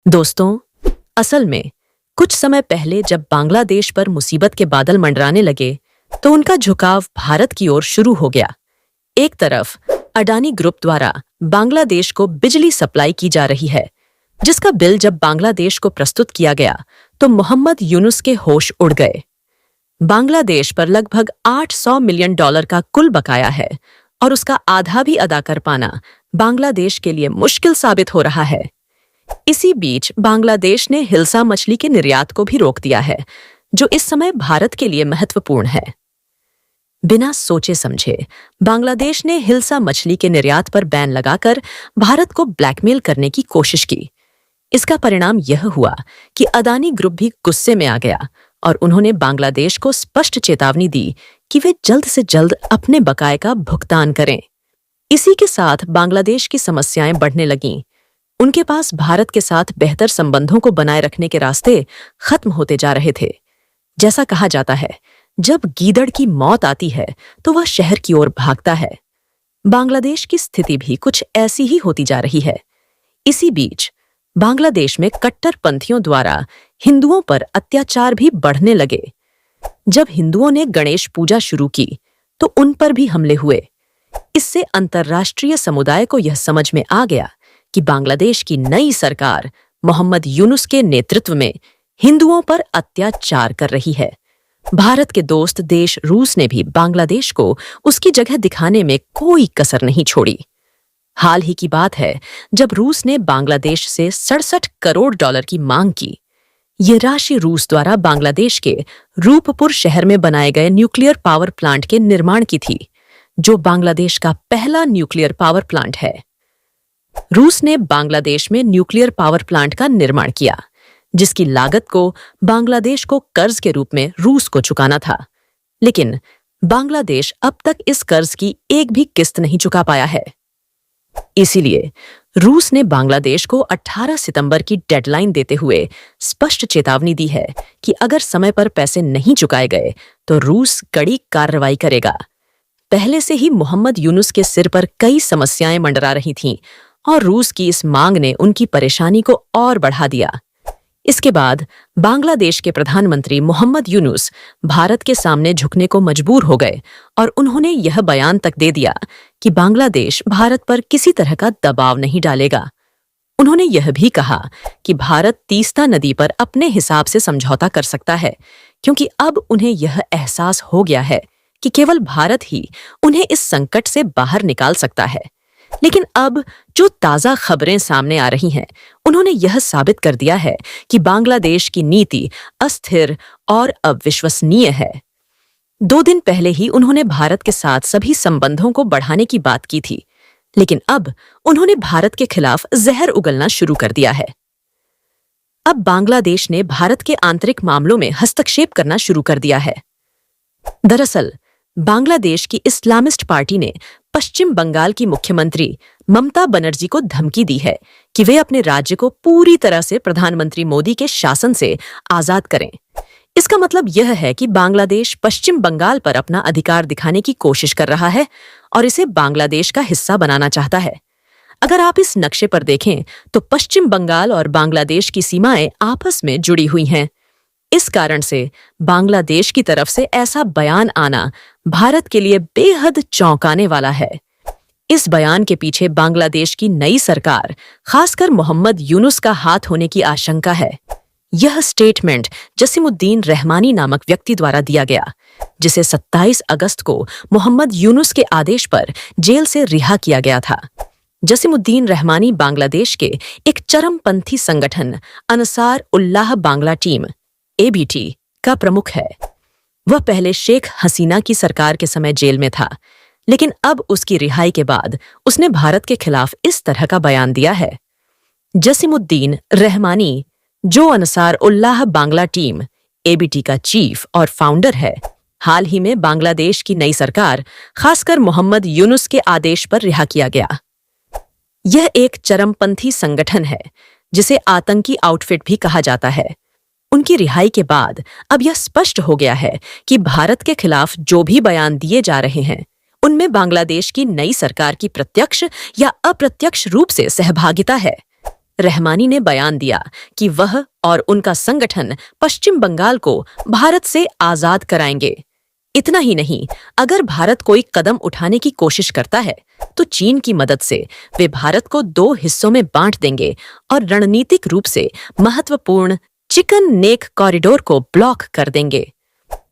दोस्तों, असल में कुछ समय पहले जब बांग्लादेश पर मुसीबत के बादल मंडराने लगे, तो उनका झुकाव भारत की ओर शुरू हो गया। एक तरफ अडानी ग्रुप द्वारा बांग्लादेश को बिजली सप्लाई की जा रही है, जिसका बिल जब बांग्लादेश को प्रस्तुत किया गया तो मोहम्मद यूनुस के होश उड़ गए। बांग्लादेश पर लगभग $800 मिलियन का कुल बकाया है और उसका आधा भी अदा कर पाना बांग्लादेश के लिए मुश्किल साबित हो रहा है। इसी बीच बांग्लादेश ने हिल्सा मछली के निर्यात को भी रोक दिया है, जो इस समय भारत के लिए महत्वपूर्ण है। बिना सोचे समझे बांग्लादेश ने हिल्सा मछली के निर्यात पर बैन लगाकर भारत को ब्लैकमेल करने की कोशिश की। इसका परिणाम यह हुआ कि अदानी ग्रुप भी गुस्से में आ गया और उन्होंने बांग्लादेश को स्पष्ट चेतावनी दी कि वे जल्द से जल्द अपने बकाये का भुगतान करें। इसी के साथ बांग्लादेश की समस्याएं बढ़ने लगीं। उनके पास भारत के साथ बेहतर संबंधों को बनाए रखने के रास्ते खत्म होते जा रहे थे। जैसा कहा जाता है, जब गीदड़ की मौत आती है तो वह शहर की ओर भागता है। बांग्लादेश की स्थिति भी कुछ ऐसी ही होती जा रही है। इसी बीच बांग्लादेश में कट्टरपंथियों द्वारा हिंदुओं पर अत्याचार भी बढ़ने लगे। जब हिंदुओं ने गणेश पूजा शुरू की तो उन पर भी हमले हुए। इससे अंतर्राष्ट्रीय समुदाय को यह समझ में आ गया कि बांग्लादेश की नई सरकार मोहम्मद यूनुस के नेतृत्व में हिंदुओं पर अत्याचार कर रही है। भारत के दोस्त देश रूस ने भी बांग्लादेश को उसकी जगह दिखाने में कोई कसर नहीं छोड़ी। हाल ही की बात है जब रूस ने बांग्लादेश से $67 करोड़ की मांग की। ये राशि रूस द्वारा बांग्लादेश के रूपपुर शहर में बनाए गए न्यूक्लियर पावर प्लांट के निर्माण की थी, जो बांग्लादेश का पहला न्यूक्लियर पावर प्लांट है। रूस ने बांग्लादेश में न्यूक्लियर पावर प्लांट का निर्माण किया, जिसकी लागत को बांग्लादेश को कर्ज के रूप में रूस को चुकाना था। लेकिन बांग्लादेश अब तक इस कर्ज की एक भी किस्त नहीं चुका पाया है। इसीलिए रूस ने बांग्लादेश को 18 सितंबर की डेडलाइन देते हुए स्पष्ट चेतावनी दी है कि अगर समय पर पैसे नहीं चुकाए गए तो रूस कड़ी कार्रवाई करेगा। पहले से ही मोहम्मद यूनुस के सिर पर कई समस्याएं मंडरा रही थीं और रूस की इस मांग ने उनकी परेशानी को और बढ़ा दिया। इसके बाद बांग्लादेश के प्रधानमंत्री मोहम्मद यूनुस भारत के सामने झुकने को मजबूर हो गए और उन्होंने यह बयान तक दे दिया कि बांग्लादेश भारत पर किसी तरह का दबाव नहीं डालेगा। उन्होंने यह भी कहा कि भारत तीस्ता नदी पर अपने हिसाब से समझौता कर सकता है, क्योंकि अब उन्हें यह एहसास हो गया है कि केवल भारत ही उन्हें इस संकट से बाहर निकाल सकता है। लेकिन अब जो ताज़ा खबरें सामने आ रही हैं, उन्होंने यह साबित कर दिया है कि बांग्लादेश की नीति अस्थिर और अविश्वसनीय है। 2 दिन पहले ही उन्होंने भारत के साथ सभी संबंधों को बढ़ाने की बात की थी, लेकिन अब उन्होंने भारत के खिलाफ जहर उगलना शुरू कर दिया है। अब बांग्लादेश ने भारत के आंतरिक मामलों में हस्तक्षेप करना शुरू कर दिया है। दरअसल बांग्लादेश की इस्लामिस्ट पार्टी ने पश्चिम बंगाल की मुख्यमंत्री ममता बनर्जी को धमकी दी है कि वे अपने राज्य को पूरी तरह से प्रधानमंत्री मोदी के शासन से आजाद करें। इसका मतलब यह है कि बांग्लादेश पश्चिम बंगाल पर अपना अधिकार दिखाने की कोशिश कर रहा है और इसे बांग्लादेश का हिस्सा बनाना चाहता है। अगर आप इस नक्शे पर देखें तो पश्चिम बंगाल और बांग्लादेश की सीमाएं आपस में जुड़ी हुई हैं। इस कारण से बांग्लादेश की तरफ से ऐसा बयान आना भारत के लिए बेहद चौंकाने वाला है। इस बयान के पीछे बांग्लादेश की नई सरकार, खासकर मोहम्मद यूनुस का हाथ होने की आशंका है। यह स्टेटमेंट जसीमुद्दीन रहमानी नामक व्यक्ति द्वारा दिया गया, जिसे 27 अगस्त को मोहम्मद यूनुस के आदेश पर जेल से रिहा किया गया था। जसीमुद्दीन रहमानी बांग्लादेश के एक चरमपंथी संगठन अनसार उल्लाह बांग्ला टीम ABT का प्रमुख है। वह पहले शेख हसीना की सरकार के समय जेल में था, लेकिन अब उसकी रिहाई के बाद उसने भारत के खिलाफ इस तरह का बयान दिया है। जसीमुद्दीन रहमानी, जो अनसार उल्लाह बांग्ला टीम ABT का चीफ और फाउंडर है, हाल ही में बांग्लादेश की नई सरकार, खासकर मोहम्मद यूनुस के आदेश पर रिहा किया गया। यह एक चरमपंथी संगठन है जिसे आतंकी आउटफिट भी कहा जाता है। उनकी रिहाई के बाद अब यह स्पष्ट हो गया है कि भारत के खिलाफ जो भी बयान दिए जा रहे हैं, उनमें बांग्लादेश की नई सरकार की प्रत्यक्ष या अप्रत्यक्ष रूप से सहभागिता है। रहमानी ने बयान दिया कि वह और उनका संगठन पश्चिम बंगाल को भारत से आजाद कराएंगे। इतना ही नहीं, अगर भारत कोई कदम उठाने की कोशिश करता है तो चीन की मदद से वे भारत को 2 हिस्सों में बांट देंगे और रणनीतिक रूप से महत्वपूर्ण चिकन नेक कॉरिडोर को ब्लॉक कर देंगे।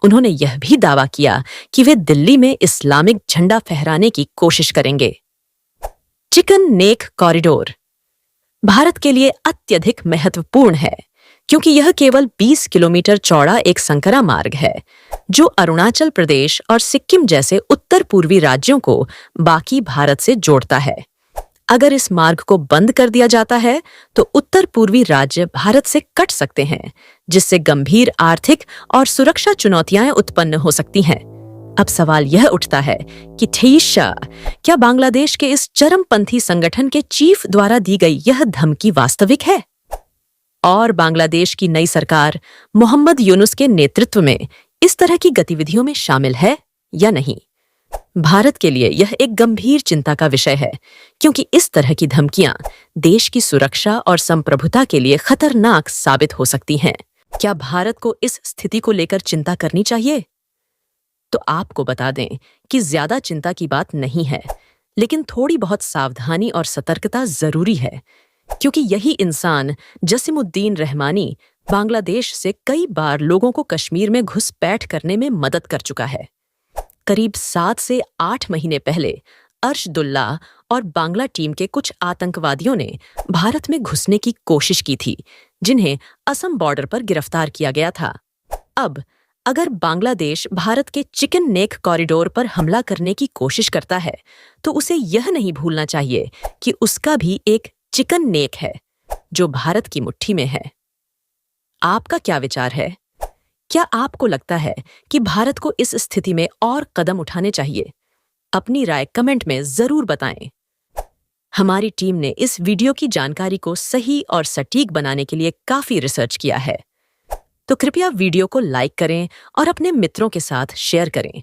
उन्होंने यह भी दावा किया कि वे दिल्ली में इस्लामिक झंडा फहराने की कोशिश करेंगे। चिकन नेक कॉरिडोर भारत के लिए अत्यधिक महत्वपूर्ण है क्योंकि यह केवल 20 किलोमीटर चौड़ा एक संकरा मार्ग है जो अरुणाचल प्रदेश और सिक्किम जैसे उत्तर पूर्वी राज्यों को बाकी भारत से जोड़ता है। अगर इस मार्ग को बंद कर दिया जाता है तो उत्तर पूर्वी राज्य भारत से कट सकते हैं, जिससे गंभीर आर्थिक और सुरक्षा चुनौतियां उत्पन्न हो सकती हैं। अब सवाल यह उठता है कि ठेईशा, क्या बांग्लादेश के इस चरमपंथी संगठन के चीफ द्वारा दी गई यह धमकी वास्तविक है? और बांग्लादेश की नई सरकार मोहम्मद यूनुस के नेतृत्व में इस तरह की गतिविधियों में शामिल है या नहीं? भारत के लिए यह एक गंभीर चिंता का विषय है क्योंकि इस तरह की धमकियां देश की सुरक्षा और संप्रभुता के लिए खतरनाक साबित हो सकती हैं। क्या भारत को इस स्थिति को लेकर चिंता करनी चाहिए? तो आपको बता दें कि ज्यादा चिंता की बात नहीं है, लेकिन थोड़ी बहुत सावधानी और सतर्कता जरूरी है क्योंकि यही इंसान जसीमुद्दीन रहमानी बांग्लादेश से कई बार लोगों को कश्मीर में घुसपैठ करने में मदद कर चुका है। करीब 7 से 8 महीने पहले अर्शदुल्ला और बांग्ला टीम के कुछ आतंकवादियों ने भारत में घुसने की कोशिश की थी, जिन्हें असम बॉर्डर पर गिरफ्तार किया गया था। अब अगर बांग्लादेश भारत के चिकन नेक कॉरिडोर पर हमला करने की कोशिश करता है तो उसे यह नहीं भूलना चाहिए कि उसका भी एक चिकन नेक है जो भारत की मुट्ठी में है। आपका क्या विचार है? क्या आपको लगता है कि भारत को इस स्थिति में और कदम उठाने चाहिए? अपनी राय कमेंट में जरूर बताएं। हमारी टीम ने इस वीडियो की जानकारी को सही और सटीक बनाने के लिए काफी रिसर्च किया है, तो कृपया वीडियो को लाइक करें और अपने मित्रों के साथ शेयर करें।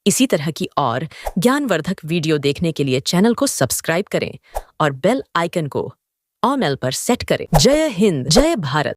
इसी तरह की और ज्ञानवर्धक वीडियो देखने के लिए चैनल को सब्सक्राइब करें और बेल आइकन को ऑल पर सेट करें। जय हिंद, जय भारत।